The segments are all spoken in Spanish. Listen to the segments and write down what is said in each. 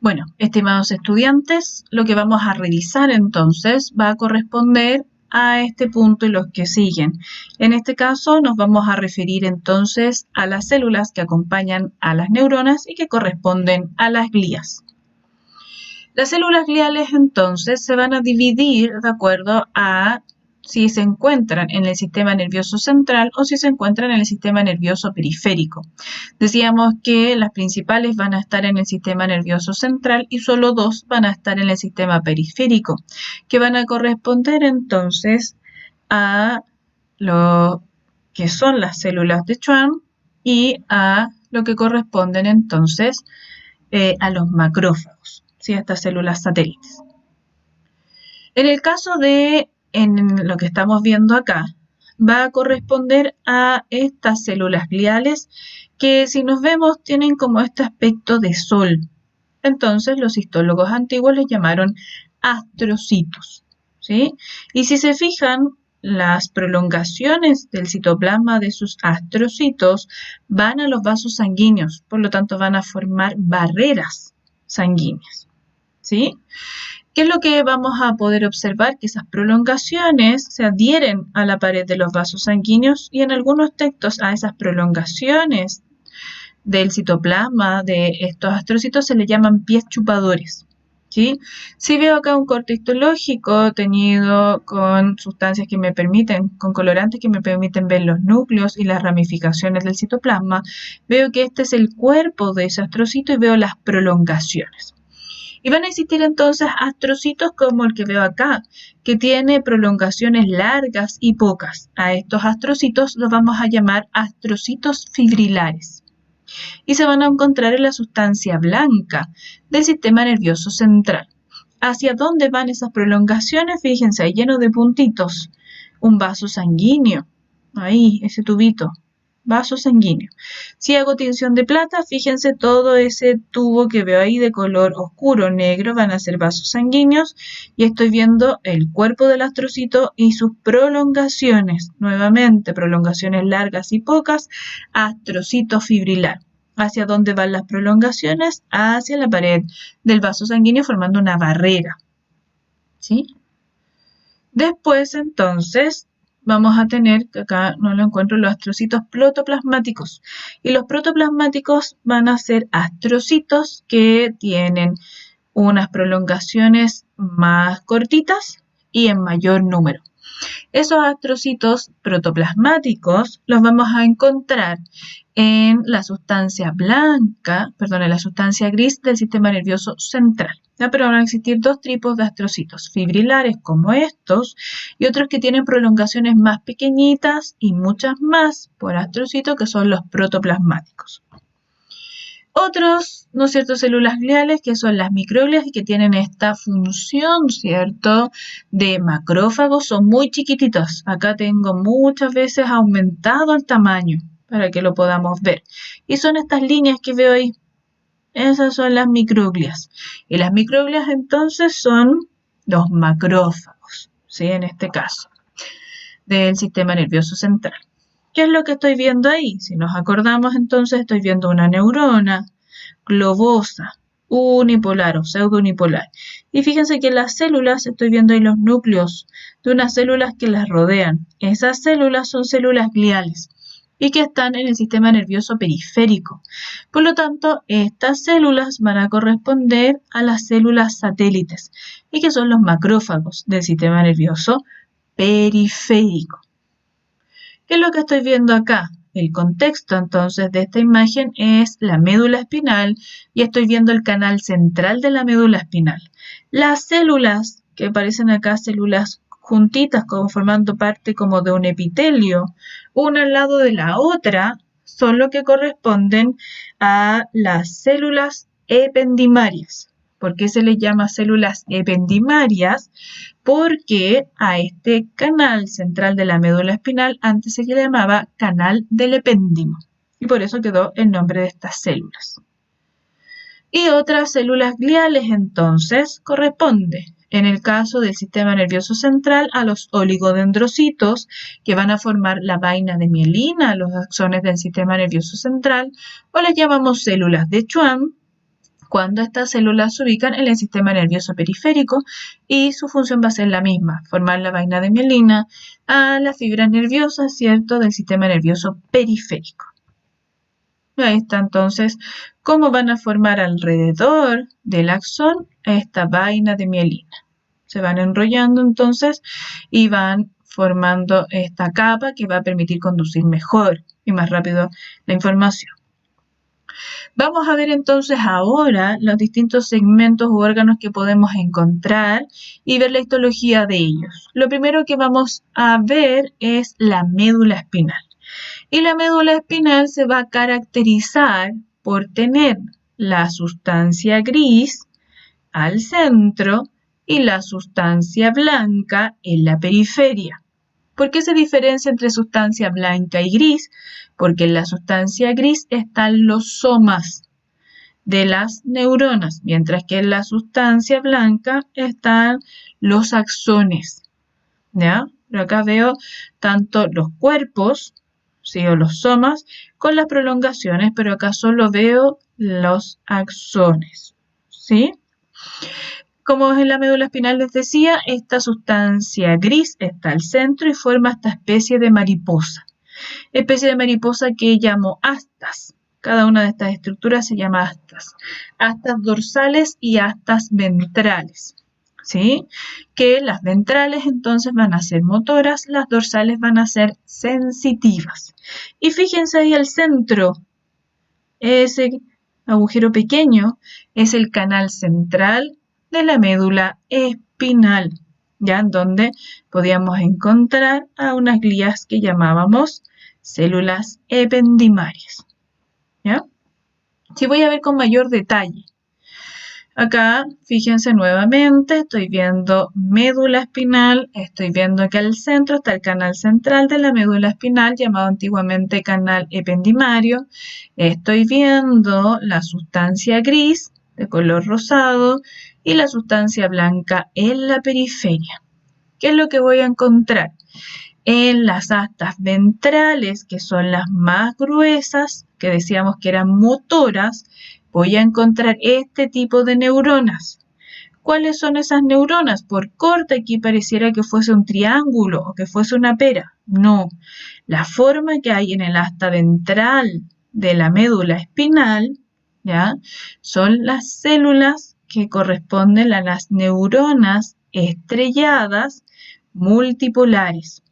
Bueno, estimados estudiantes, lo que vamos a revisar entonces va a corresponder a este punto y los que siguen. En este caso nos vamos a referir entonces a las células que acompañan a las neuronas y que corresponden a las glías. Las células gliales entonces se van a dividir de acuerdo a si se encuentran en el sistema nervioso central o si se encuentran en el sistema nervioso periférico. Decíamos que las principales van a estar en el sistema nervioso central y solo dos van a estar en el sistema periférico, que van a corresponder entonces a lo que son las células de Schwann y a lo que corresponden entonces a los macrófagos, ¿sí? A estas células satélites. En el caso de lo que estamos viendo acá, va a corresponder a estas células gliales que si nos vemos tienen como este aspecto de sol. Entonces los histólogos antiguos les llamaron astrocitos, ¿sí? Y si se fijan, las prolongaciones del citoplasma de sus astrocitos van a los vasos sanguíneos, por lo tanto van a formar barreras sanguíneas, ¿sí? ¿Qué es lo que vamos a poder observar? Que esas prolongaciones se adhieren a la pared de los vasos sanguíneos y en algunos textos a esas prolongaciones del citoplasma de estos astrocitos se le llaman pies chupadores, ¿sí? Si veo acá un corte histológico teñido con sustancias que me permiten, con colorantes que me permiten ver los núcleos y las ramificaciones del citoplasma, veo que este es el cuerpo de ese astrocito y veo las prolongaciones. Y van a existir entonces astrocitos como el que veo acá, que tiene prolongaciones largas y pocas. A estos astrocitos los vamos a llamar astrocitos fibrilares. Y se van a encontrar en la sustancia blanca del sistema nervioso central. ¿Hacia dónde van esas prolongaciones? Fíjense, ahí lleno de puntitos. Un vaso sanguíneo. Ahí, ese tubito. Vaso sanguíneo. Si hago tinción de plata, fíjense todo ese tubo que veo ahí de color oscuro negro van a ser vasos sanguíneos y estoy viendo el cuerpo del astrocito y sus prolongaciones, nuevamente prolongaciones largas y pocas, astrocito fibrilar. ¿Hacia dónde van las prolongaciones? Hacia la pared del vaso sanguíneo formando una barrera, ¿sí? Después entonces vamos a tener, que acá no lo encuentro, los astrocitos protoplasmáticos. Y los protoplasmáticos van a ser astrocitos que tienen unas prolongaciones más cortitas y en mayor número. Esos astrocitos protoplasmáticos los vamos a encontrar en la sustancia blanca, perdón, en la sustancia gris del sistema nervioso central. ¿Ya? Pero van a existir dos tipos de astrocitos, fibrilares como estos y otros que tienen prolongaciones más pequeñitas y muchas más por astrocito que son los protoplasmáticos. Otros, ¿no es cierto?, células gliales que son las microglias y que tienen esta función, ¿cierto?, de macrófagos, son muy chiquititos. Acá tengo muchas veces aumentado el tamaño para que lo podamos ver. Y son estas líneas que veo ahí. Esas son las microglias. Y las microglias entonces son los macrófagos, ¿sí?, en este caso, del sistema nervioso central. ¿Qué es lo que estoy viendo ahí? Si nos acordamos, entonces estoy viendo una neurona globosa, unipolar o pseudounipolar. Y fíjense que en las células, estoy viendo ahí los núcleos de unas células que las rodean. Esas células son células gliales y que están en el sistema nervioso periférico. Por lo tanto, estas células van a corresponder a las células satélites y que son los macrófagos del sistema nervioso periférico. ¿Qué es lo que estoy viendo acá? El contexto entonces de esta imagen es la médula espinal y estoy viendo el canal central de la médula espinal. Las células que aparecen acá, células juntitas como formando parte como de un epitelio, una al lado de la otra, son lo que corresponden a las células ependimarias. ¿Por qué se les llama células ependimarias? Porque a este canal central de la médula espinal antes se le llamaba canal del epéndimo y por eso quedó el nombre de estas células. Y otras células gliales entonces corresponde, en el caso del sistema nervioso central, a los oligodendrocitos que van a formar la vaina de mielina, los axones del sistema nervioso central, o les llamamos células de Schwann, cuando estas células se ubican en el sistema nervioso periférico y su función va a ser la misma, formar la vaina de mielina a las fibras nerviosas, ¿cierto?, del sistema nervioso periférico. Y ahí está entonces cómo van a formar alrededor del axón esta vaina de mielina. Se van enrollando entonces y van formando esta capa que va a permitir conducir mejor y más rápido la información. Vamos a ver entonces ahora los distintos segmentos u órganos que podemos encontrar y ver la histología de ellos. Lo primero que vamos a ver es la médula espinal. Y la médula espinal se va a caracterizar por tener la sustancia gris al centro y la sustancia blanca en la periferia. ¿Por qué se diferencia entre sustancia blanca y gris? Porque en la sustancia gris están los somas de las neuronas, mientras que en la sustancia blanca están los axones, ¿ya? Pero acá veo tanto los cuerpos, ¿sí?, o los somas, con las prolongaciones, pero acá solo veo los axones, ¿sí? Como en la médula espinal les decía, esta sustancia gris está al centro y forma esta especie de mariposa que llamo astas. Cada una de estas estructuras se llama astas. Astas dorsales y astas ventrales, ¿sí? Que las ventrales entonces van a ser motoras, las dorsales van a ser sensitivas. Y fíjense ahí al centro, ese agujero pequeño es el canal central de la médula espinal, ya en donde podíamos encontrar a unas glías que llamábamos células ependimarias, ¿ya? Si voy a ver con mayor detalle. Acá, fíjense nuevamente, estoy viendo médula espinal, estoy viendo que al centro está el canal central de la médula espinal, llamado antiguamente canal ependimario. Estoy viendo la sustancia gris de color rosado y la sustancia blanca en la periferia. ¿Qué es lo que voy a encontrar? En las astas ventrales, que son las más gruesas, que decíamos que eran motoras, voy a encontrar este tipo de neuronas. ¿Cuáles son esas neuronas? Por corte aquí pareciera que fuese un triángulo o que fuese una pera. No, la forma que hay en el asta ventral de la médula espinal, ¿ya?, son las células que corresponden a las neuronas estrelladas multipolares.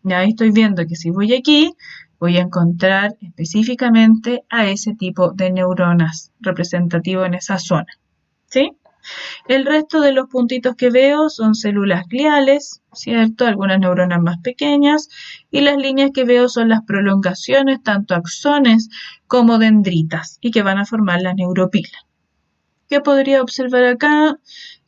Ya estoy viendo que si voy aquí, voy a encontrar específicamente a ese tipo de neuronas representativo en esa zona, ¿sí? El resto de los puntitos que veo son células gliales, ¿cierto? Algunas neuronas más pequeñas, y las líneas que veo son las prolongaciones, tanto axones como dendritas, y que van a formar la neuropila. ¿Qué podría observar acá?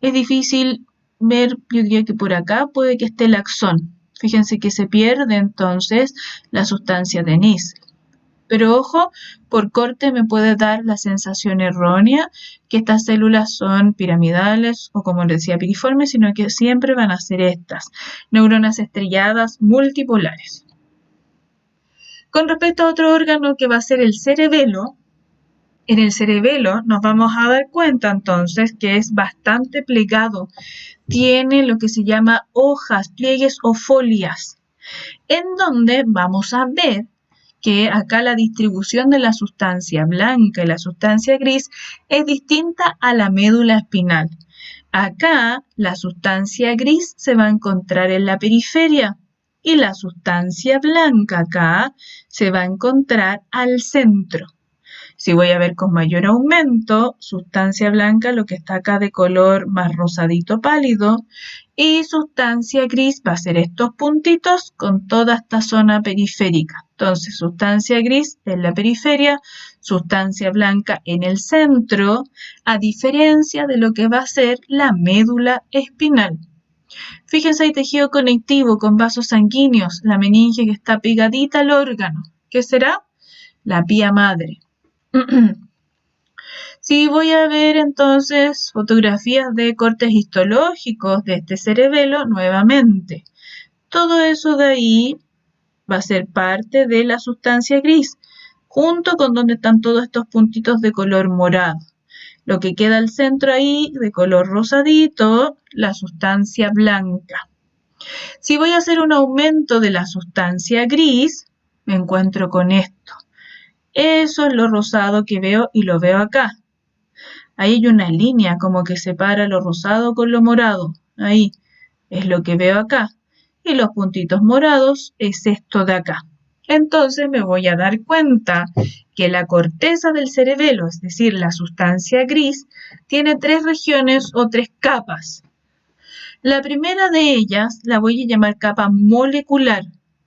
Es difícil ver, yo diría que por acá puede que esté el axón. Fíjense que se pierde entonces la sustancia de Nissl. Pero ojo, por corte me puede dar la sensación errónea que estas células son piramidales o, como les decía, piriformes, sino que siempre van a ser estas, neuronas estrelladas multipolares. Con respecto a otro órgano que va a ser el cerebelo, en el cerebelo nos vamos a dar cuenta entonces que es bastante plegado. Tiene lo que se llama hojas, pliegues o folias, en donde vamos a ver que acá la distribución de la sustancia blanca y la sustancia gris es distinta a la médula espinal. Acá la sustancia gris se va a encontrar en la periferia y la sustancia blanca acá se va a encontrar al centro. Si voy a ver con mayor aumento, sustancia blanca, lo que está acá de color más rosadito pálido, y sustancia gris va a ser estos puntitos con toda esta zona periférica. Entonces, sustancia gris en la periferia, sustancia blanca en el centro, a diferencia de lo que va a ser la médula espinal. Fíjense, hay tejido conectivo con vasos sanguíneos, la meninge que está pegadita al órgano. ¿Qué será? La pía madre. Si voy a ver entonces fotografías de cortes histológicos de este cerebelo, nuevamente, todo eso de ahí va a ser parte de la sustancia gris, junto con donde están todos estos puntitos de color morado. Lo que queda al centro ahí, de color rosadito, la sustancia blanca. Si voy a hacer un aumento de la sustancia gris, me encuentro con esto. Eso es lo rosado que veo y lo veo acá. Ahí hay una línea como que separa lo rosado con lo morado. Ahí es lo que veo acá. Y los puntitos morados es esto de acá. Entonces me voy a dar cuenta que la corteza del cerebelo, es decir, la sustancia gris, tiene 3 regiones o 3 capas. La primera de ellas la voy a llamar capa molecular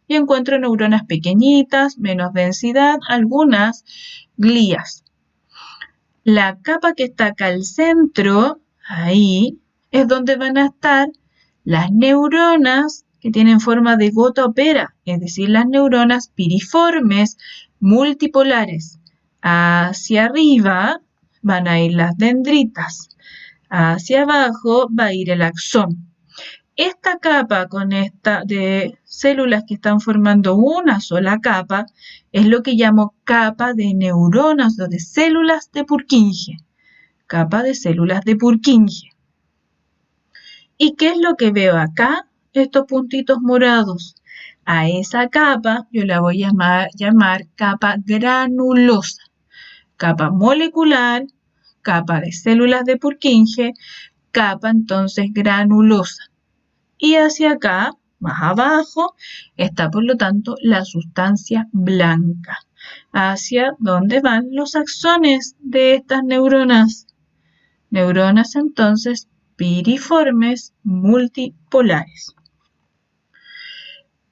y encuentro neuronas pequeñitas, menos densidad, algunas glías. La capa que está acá al centro, ahí, es donde van a estar las neuronas que tienen forma de gota o pera, es decir, las neuronas piriformes multipolares. Hacia arriba van a ir las dendritas, hacia abajo va a ir el axón. Esta capa con esta de células que están formando una sola capa es lo que llamo capa de neuronas o de células de Purkinje. Capa de células de Purkinje. ¿Y qué es lo que veo acá? Estos puntitos morados. A esa capa yo la voy a llamar capa granulosa. Capa molecular, capa de células de Purkinje, capa entonces granulosa. Y hacia acá, más abajo, está por lo tanto la sustancia blanca. Hacia donde van los axones de estas neuronas. Neuronas entonces piriformes multipolares.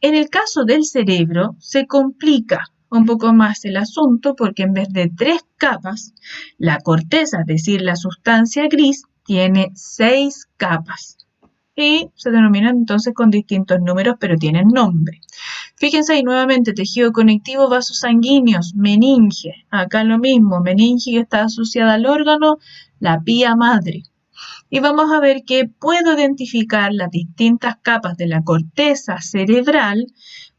En el caso del cerebro se complica un poco más el asunto porque en vez de 3 capas, la corteza, es decir, la sustancia gris, tiene 6 capas. Y se denominan entonces con distintos números, pero tienen nombre. Fíjense ahí nuevamente, tejido conectivo, vasos sanguíneos, meninge. Acá lo mismo, meninge que está asociada al órgano, la pía madre. Y vamos a ver que puedo identificar las distintas capas de la corteza cerebral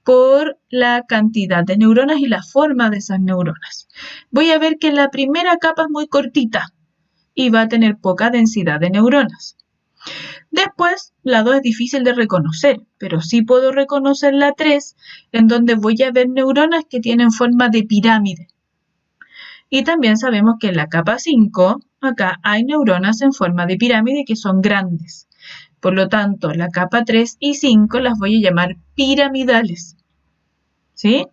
por la cantidad de neuronas y la forma de esas neuronas. Voy a ver que la primera capa es muy cortita y va a tener poca densidad de neuronas. Después, la 2 es difícil de reconocer, pero sí puedo reconocer la 3, en donde voy a ver neuronas que tienen forma de pirámide. Y también sabemos que en la capa 5, acá hay neuronas en forma de pirámide que son grandes. Por lo tanto, la capa 3 y 5 las voy a llamar piramidales. ¿Sí?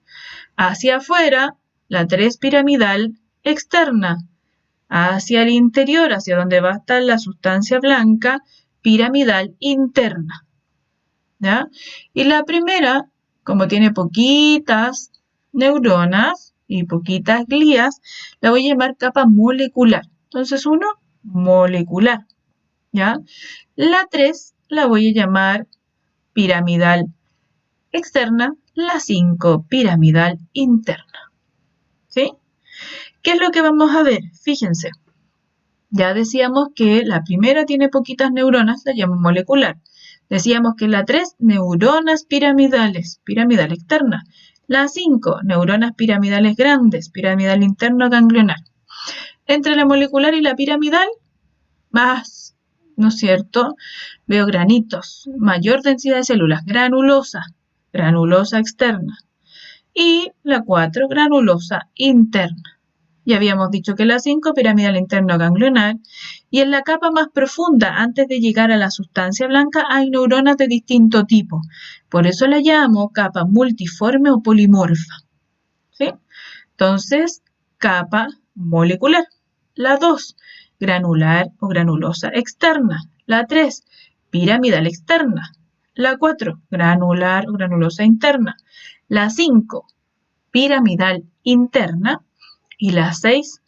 Hacia afuera, la 3 piramidal externa. Hacia el interior, hacia donde va a estar la sustancia blanca, piramidal interna. ¿Ya? Y la primera, como tiene poquitas neuronas y poquitas glías, la voy a llamar capa molecular. Entonces, 1, molecular. ¿Ya? La 3 la voy a llamar piramidal externa, la 5 piramidal interna. ¿Sí? ¿Qué es lo que vamos a ver? Fíjense. Ya decíamos que la primera tiene poquitas neuronas, la llamo molecular. Decíamos que la 3, neuronas piramidales, piramidal externa. La 5, neuronas piramidales grandes, piramidal interno ganglionar. Entre la molecular y la piramidal, más, ¿no es cierto? Veo granitos, mayor densidad de células, granulosa, granulosa externa. Y la 4, granulosa interna. Ya habíamos dicho que la 5, piramidal interno ganglionar, y en la capa más profunda, antes de llegar a la sustancia blanca, hay neuronas de distinto tipo. Por eso la llamo capa multiforme o polimorfa. ¿Sí? Entonces, capa molecular. La 2, granular o granulosa externa. La 3, piramidal externa. La 4, granular o granulosa interna. La 5, piramidal interna. Y la 6,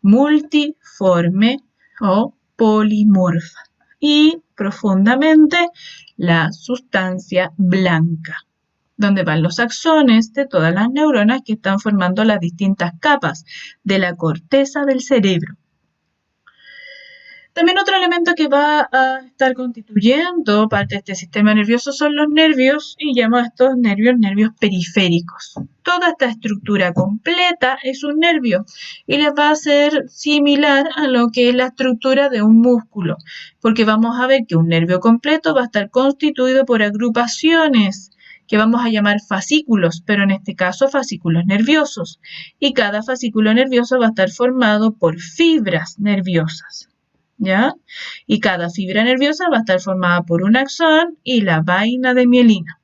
multiforme o polimorfa. Y profundamente la sustancia blanca, donde van los axones de todas las neuronas que están formando las distintas capas de la corteza del cerebro. También otro elemento que va a estar constituyendo parte de este sistema nervioso son los nervios, y llamo a estos nervios periféricos. Toda esta estructura completa es un nervio y les va a ser similar a lo que es la estructura de un músculo, porque vamos a ver que un nervio completo va a estar constituido por agrupaciones que vamos a llamar fascículos, pero en este caso fascículos nerviosos, y cada fascículo nervioso va a estar formado por fibras nerviosas. ¿Ya? Y cada fibra nerviosa va a estar formada por un axón y la vaina de mielina.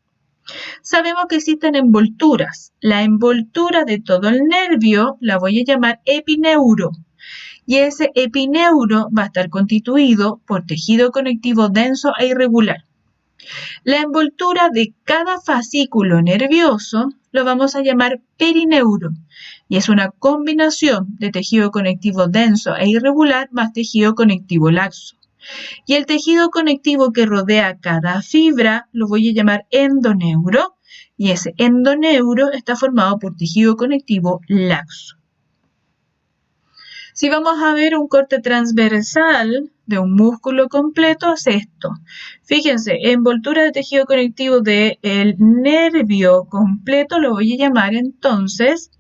Sabemos que existen envolturas. La envoltura de todo el nervio la voy a llamar epineuro. Y ese epineuro va a estar constituido por tejido conectivo denso e irregular. La envoltura de cada fascículo nervioso lo vamos a llamar perineuro, y es una combinación de tejido conectivo denso e irregular más tejido conectivo laxo. Y el tejido conectivo que rodea cada fibra lo voy a llamar endoneuro, y ese endoneuro está formado por tejido conectivo laxo. Si vamos a ver un corte transversal de un músculo completo, es esto. Fíjense, envoltura de tejido conectivo del nervio completo lo voy a llamar entonces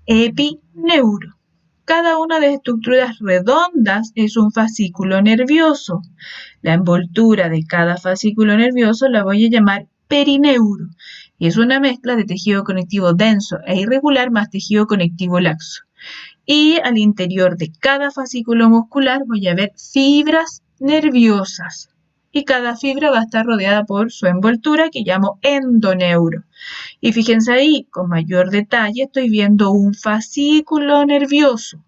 epineuro. Cada una de las estructuras redondas es un fascículo nervioso. La envoltura de cada fascículo nervioso la voy a llamar perineuro. Y es una mezcla de tejido conectivo denso e irregular más tejido conectivo laxo. Y al interior de cada fascículo muscular voy a ver fibras nerviosas. Y cada fibra va a estar rodeada por su envoltura que llamo endoneuro. Y fíjense ahí, con mayor detalle, estoy viendo un fascículo nervioso.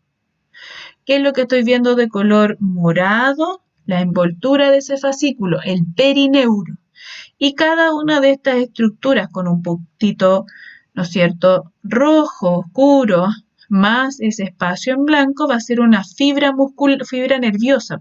¿Qué es lo que estoy viendo de color morado? La envoltura de ese fascículo, el perineuro. Y cada una de estas estructuras con un puntito, ¿no es cierto?, rojo, oscuro, más ese espacio en blanco va a ser una fibra nerviosa,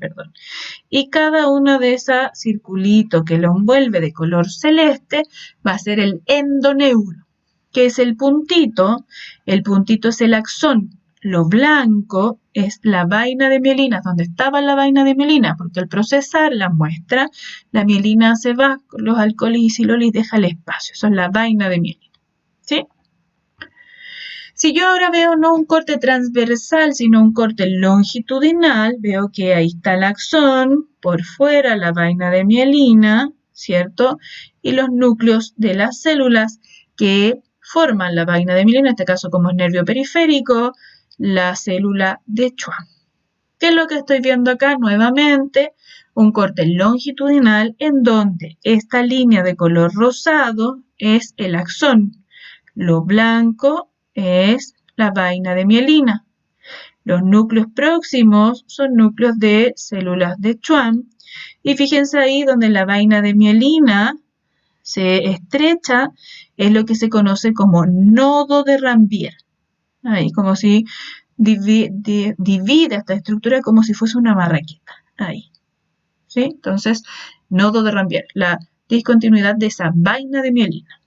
y cada una de esas circulitos que lo envuelve de color celeste va a ser el endoneuro, que es el puntito es el axón, lo blanco es la vaina de mielina, donde estaba la vaina de mielina, porque al procesar la muestra, la mielina se va con los alcoholes y silolis y deja el espacio, eso es la vaina de mielina, ¿sí? Si yo ahora veo no un corte transversal, sino un corte longitudinal, veo que ahí está el axón, por fuera la vaina de mielina, ¿cierto? Y los núcleos de las células que forman la vaina de mielina, en este caso como es nervio periférico, la célula de Schwann. ¿Qué es lo que estoy viendo acá? Nuevamente, un corte longitudinal en donde esta línea de color rosado es el axón, lo blanco es la vaina de mielina. Los núcleos próximos son núcleos de células de Schwann. Y fíjense ahí donde la vaina de mielina se estrecha, es lo que se conoce como nodo de Ranvier. Ahí, como si divide esta estructura como si fuese una marraqueta. Ahí. ¿Sí? Entonces, nodo de Ranvier, la discontinuidad de esa vaina de mielina.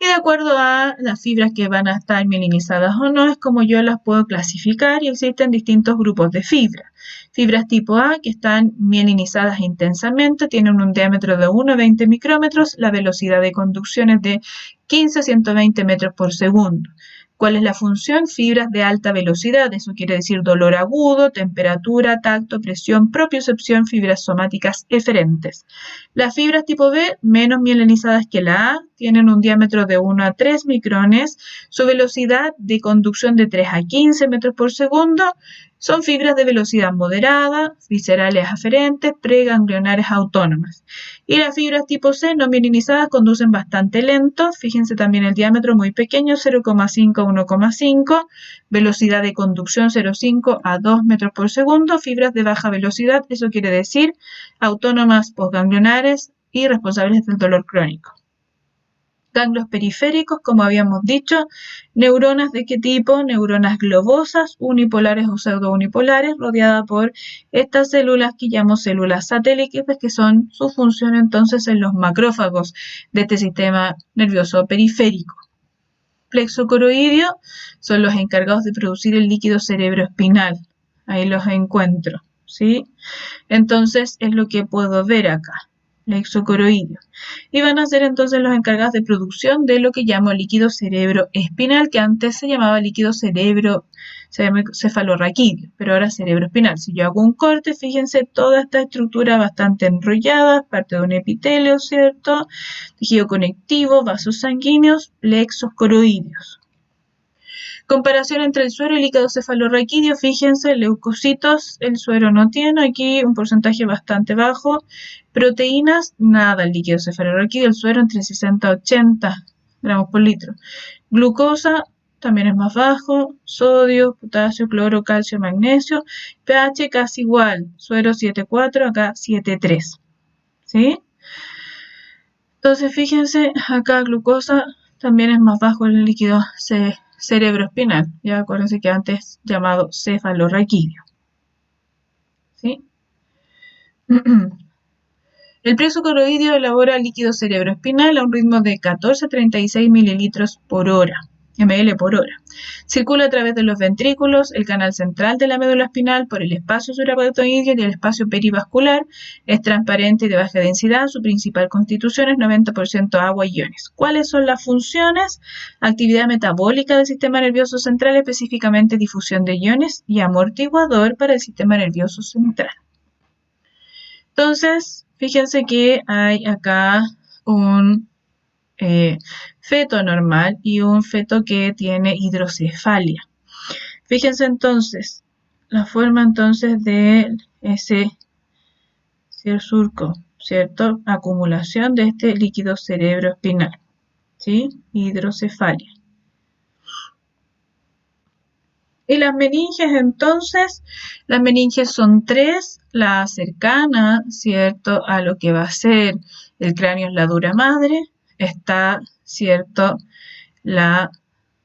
Y de acuerdo a las fibras que van a estar mielinizadas o no, es como yo las puedo clasificar, y existen distintos grupos de fibras. Fibras tipo A, que están mielinizadas intensamente, tienen un diámetro de 1 a 20 micrómetros, la velocidad de conducción es de 15 a 120 metros por segundo. ¿Cuál es la función? Fibras de alta velocidad, eso quiere decir dolor agudo, temperatura, tacto, presión, propiocepción, fibras somáticas eferentes. Las fibras tipo B, menos mielinizadas que la A, tienen un diámetro de 1 a 3 micrones, su velocidad de conducción de 3 a 15 metros por segundo, son fibras de velocidad moderada, viscerales aferentes, preganglionares autónomas. Y las fibras tipo C, no mielinizadas, conducen bastante lento. Fíjense también el diámetro muy pequeño, 0,5 a 1,5. Velocidad de conducción 0,5 a 2 metros por segundo. Fibras de baja velocidad, eso quiere decir autónomas postganglionares y responsables del dolor crónico. Ganglios periféricos, como habíamos dicho, neuronas ¿de qué tipo? Neuronas globosas, unipolares o pseudounipolares, rodeadas por estas células que llamo células satélites, que son su función entonces en los macrófagos de este sistema nervioso periférico. Plexo coroidio son los encargados de producir el líquido cerebroespinal. Ahí los encuentro, ¿sí? Entonces es lo que puedo ver acá, lexocoroidio. Y van a ser entonces los encargados de producción de lo que llamo líquido cerebroespinal, que antes se llamaba líquido cefalorraquídeo, pero ahora cerebroespinal. Si yo hago un corte, fíjense toda esta estructura bastante enrollada, parte de un epitelio, ¿cierto? Tejido conectivo, vasos sanguíneos, plexos coroideos. Comparación entre el suero y el líquido cefalorraquídeo, fíjense, leucocitos, el suero no tiene, aquí un porcentaje bastante bajo. Proteínas, nada, el líquido cefalorraquídeo, el suero entre 60 y 80 gramos por litro. Glucosa también es más bajo, sodio, potasio, cloro, calcio, magnesio, pH casi igual, suero 7,4, acá 7,3, ¿sí? Entonces fíjense, acá glucosa también es más bajo el líquido cerebroespinal, ya acuérdense que antes llamado cefalorraquídeo, ¿sí? El plexo coroideo elabora líquido cerebroespinal a un ritmo de 14 a 36 ml por hora. Circula a través de los ventrículos, el canal central de la médula espinal, por el espacio subaracnoideo y el espacio perivascular. Es transparente y de baja densidad. Su principal constitución es 90% agua y iones. ¿Cuáles son las funciones? Actividad metabólica del sistema nervioso central, específicamente difusión de iones, y amortiguador para el sistema nervioso central. Entonces, fíjense que hay acá un feto normal y un feto que tiene hidrocefalia. Fíjense entonces, la forma entonces de ese surco, ¿cierto? Acumulación de este líquido cerebroespinal, ¿sí? Hidrocefalia. Y las meninges entonces, las meninges son tres, la cercana, ¿cierto? A lo que va a ser el cráneo, es la dura madre, está, ¿cierto? La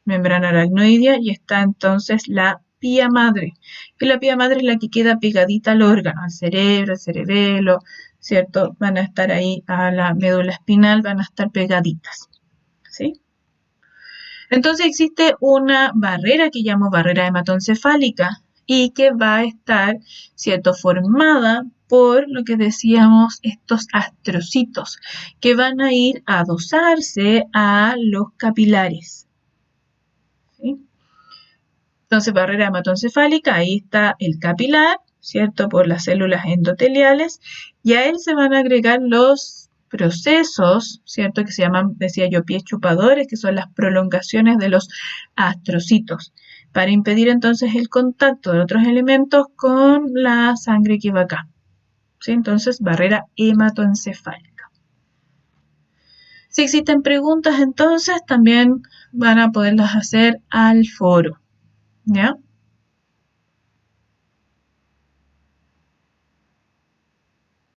membrana aracnoidea y está entonces la pía madre. Y la pía madre es la que queda pegadita al órgano, al cerebro, al cerebelo, ¿cierto? Van a estar ahí a la médula espinal, van a estar pegaditas, ¿sí? Entonces existe una barrera que llamo barrera hematoencefálica y que va a estar, ¿cierto?, formada por lo que decíamos, estos astrocitos que van a ir a adosarse a los capilares, ¿sí? Entonces, barrera hematoencefálica, ahí está el capilar, ¿cierto?, por las células endoteliales, y a él se van a agregar los procesos, ¿cierto?, que se llaman, decía yo, pies chupadores, que son las prolongaciones de los astrocitos, para impedir entonces el contacto de otros elementos con la sangre que va acá, ¿sí? Entonces, barrera hematoencefálica. Si existen preguntas, entonces también van a poderlas hacer al foro, ¿ya?